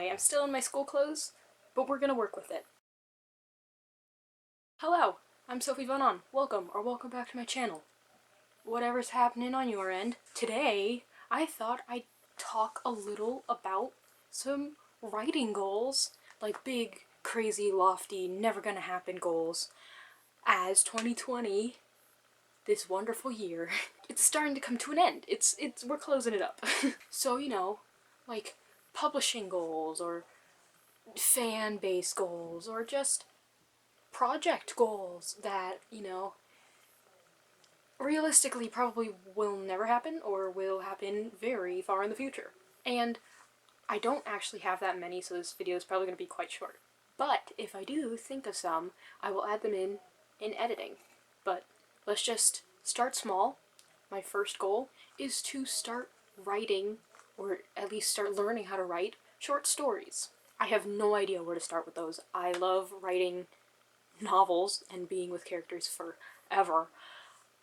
Alright, I'm still in my school clothes, but we're gonna work with it. Hello, I'm Sophie Vanon. Welcome back to my channel. Whatever's happening on your end. Today, I thought I'd talk a little about some writing goals, like big, crazy, lofty, never gonna happen goals, as 2020, this wonderful year, it's starting to come to an end. We're closing it up. So, you know, like publishing goals, or fan-based goals, or just project goals that, you know, realistically probably will never happen or will happen very far in the future. And I don't actually have that many, so this video is probably going to be quite short. But if I do think of some, I will add them in editing. But let's just start small. My first goal is to start writing, or at least start learning how to write, short stories. I have no idea where to start with those. I love writing novels and being with characters forever,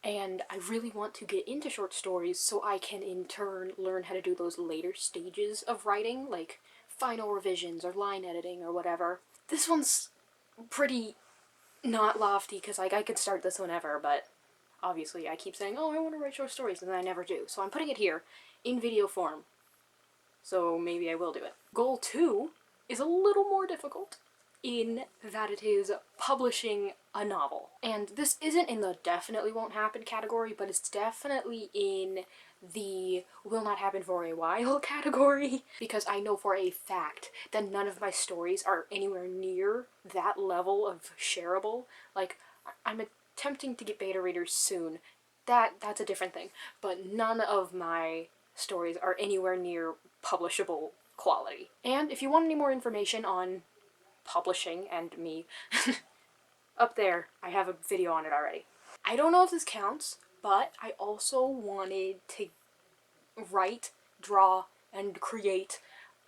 and I really want to get into short stories so I can in turn learn how to do those later stages of writing, like final revisions or line editing or whatever. This one's pretty not lofty because like I could start this whenever, but obviously I keep saying, oh, I want to write short stories, and then I never do. So I'm putting it here in video form, so maybe I will do it. Goal 2 is a little more difficult in that it is publishing a novel. And this isn't in the definitely won't happen category, but it's definitely in the will not happen for a while category, because I know for a fact that none of my stories are anywhere near that level of shareable. Like, I'm attempting to get beta readers soon. That's a different thing, but none of my stories are anywhere near publishable quality. And if you want any more information on publishing and me, up there, I have a video on it already. I don't know if this counts, but I also wanted to write, draw, and create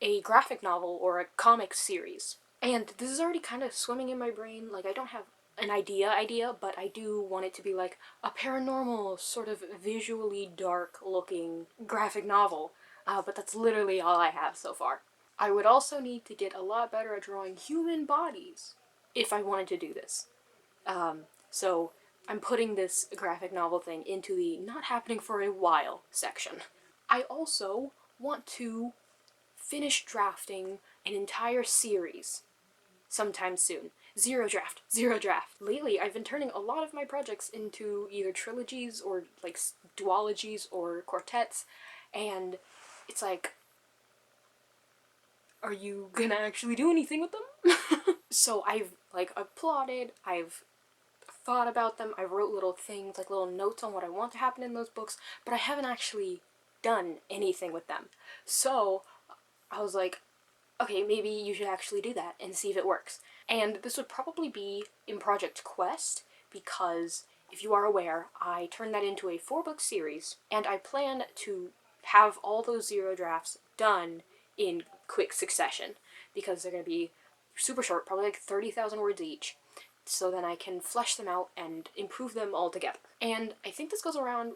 a graphic novel or a comic series. And this is already kind of swimming in my brain. Like, I don't have an idea, but I do want it to be like a paranormal, sort of visually dark looking graphic novel. But that's literally all I have so far. I would also need to get a lot better at drawing human bodies if I wanted to do this. So I'm putting this graphic novel thing into the not happening for a while section. I also want to finish drafting an entire series sometime soon. Zero draft. Lately, I've been turning a lot of my projects into either trilogies or like duologies or quartets, and it's like, are you gonna actually do anything with them? So I've plotted, I've thought about them, I wrote little things, like little notes on what I want to happen in those books, but I haven't actually done anything with them. So I was like, okay, maybe you should actually do that and see if it works. And this would probably be in Project Quest, because if you are aware, I turned that into a 4-book series, and I plan to have all those zero drafts done in quick succession, because they're going to be super short, probably like 30,000 words each, so then I can flesh them out and improve them all together. And I think this goes around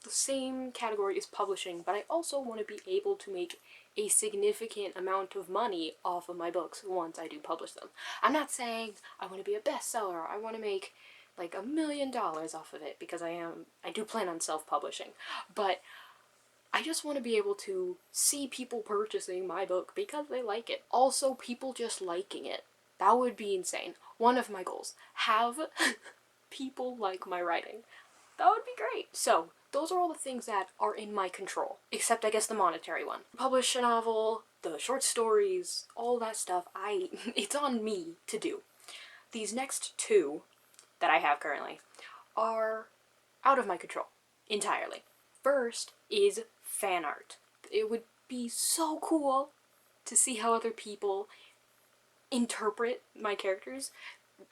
the same category as publishing, but I also want to be able to make a significant amount of money off of my books once I do publish them. I'm not saying I want to be a bestseller, I want to make like $1 million off of it, because I do plan on self-publishing, but I just want to be able to see people purchasing my book because they like it. Also, people just liking it. That would be insane. One of my goals. Have people like my writing. That would be great. So, those are all the things that are in my control. Except, I guess, the monetary one. Publish a novel, the short stories, all that stuff, it's on me to do. These next 2 that I have currently are out of my control. Entirely. First is fan art. It would be so cool to see how other people interpret my characters,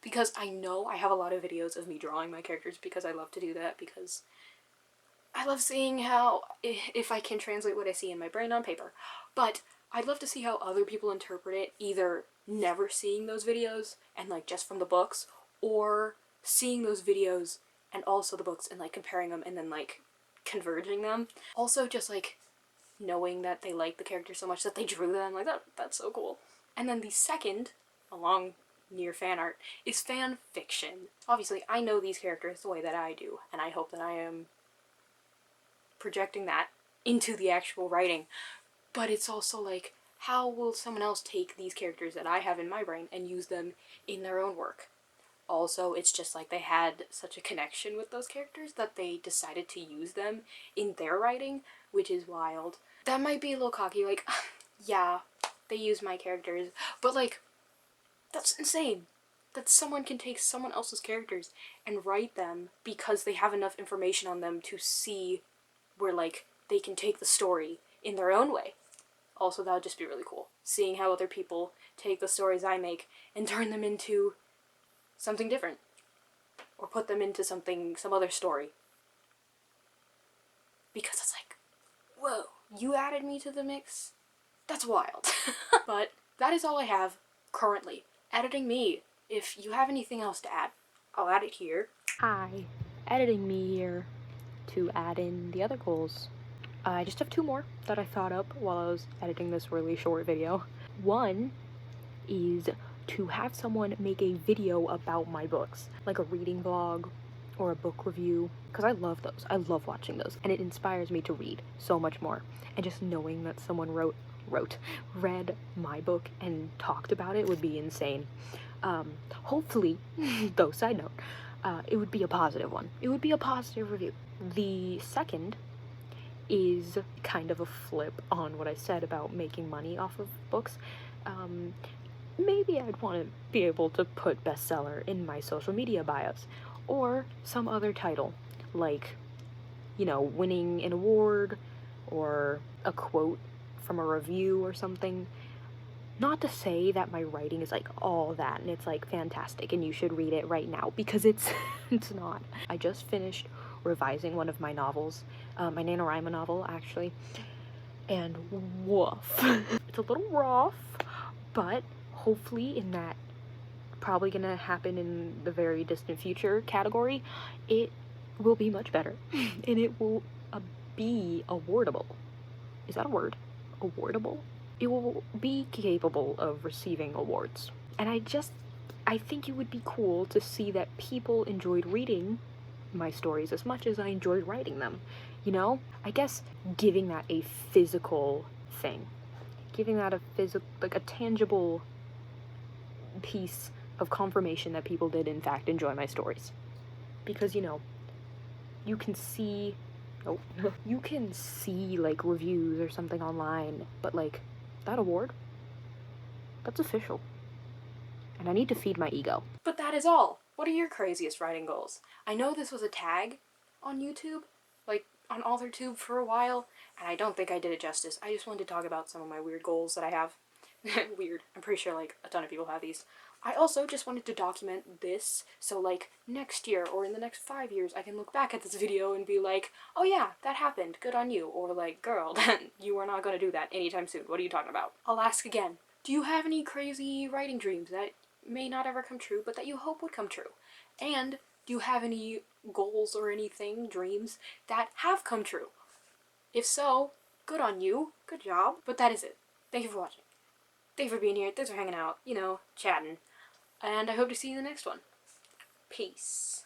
because I know I have a lot of videos of me drawing my characters because I love to do that, because I love seeing how, if I can translate what I see in my brain on paper. But I'd love to see how other people interpret it, either never seeing those videos and like just from the books, or seeing those videos and also the books and like comparing them and then like converging them. Also just like knowing that they like the characters so much that they drew them. Like, that's so cool. And then the second, along near fan art, is fan fiction. Obviously, I know these characters the way that I do, and I hope that I am projecting that into the actual writing. But it's also like, how will someone else take these characters that I have in my brain and use them in their own work? Also, it's just like they had such a connection with those characters that they decided to use them in their writing, which is wild. That might be a little cocky, like, yeah, they use my characters, but like, that's insane. That someone can take someone else's characters and write them because they have enough information on them to see where, like, they can take the story in their own way. Also, that would just be really cool. Seeing how other people take the stories I make and turn them into something different. Or put them into some other story. Because it's like, whoa, you added me to the mix? That's wild. But that is all I have currently. Editing me. If you have anything else to add, I'll add it here. Hi, editing me here to add in the other goals. I just have 2 more that I thought up while I was editing this really short video. One is to have someone make a video about my books, like a reading vlog or a book review, because I love those. I love watching those, and it inspires me to read so much more. And just knowing that someone read my book and talked about it would be insane. Hopefully, though, side note, it would be a positive one. It would be a positive review. The second is kind of a flip on what I said about making money off of books. Maybe I'd want to be able to put bestseller in my social media bios, or some other title, like, you know, winning an award, or a quote from a review or something. Not to say that my writing is like all that and it's like fantastic and you should read it right now, because it's not. I just finished revising one of my novels, my NaNoWriMo novel actually, and woof. It's a little rough, but hopefully in that probably gonna happen in the very distant future category, it will be much better and it will be awardable. Is that a word? Awardable? It will be capable of receiving awards. And I think it would be cool to see that people enjoyed reading my stories as much as I enjoyed writing them. You know? I guess giving that a physical thing. Giving that a tangible piece of confirmation that people did in fact enjoy my stories. Because, you know, you can see you can see like reviews or something online, but like that award, that's official. And I need to feed my ego. But that is all. What are your craziest writing goals? I know this was a tag on YouTube, like on AuthorTube for a while, and I don't think I did it justice. I just wanted to talk about some of my weird goals that I have. Weird. I'm pretty sure like a ton of people have these. I also just wanted to document this, so like next year or in the next 5 years I can look back at this video and be like, oh yeah, that happened, good on you, or like, girl, you are not going to do that anytime soon, what are you talking about? I'll ask again, do you have any crazy writing dreams that may not ever come true, but that you hope would come true? And do you have any goals or anything, dreams, that have come true? If so, good on you, good job, but that is it. Thank you for watching. Thank you for being here, thanks for hanging out, you know, chatting. And I hope to see you in the next one. Peace.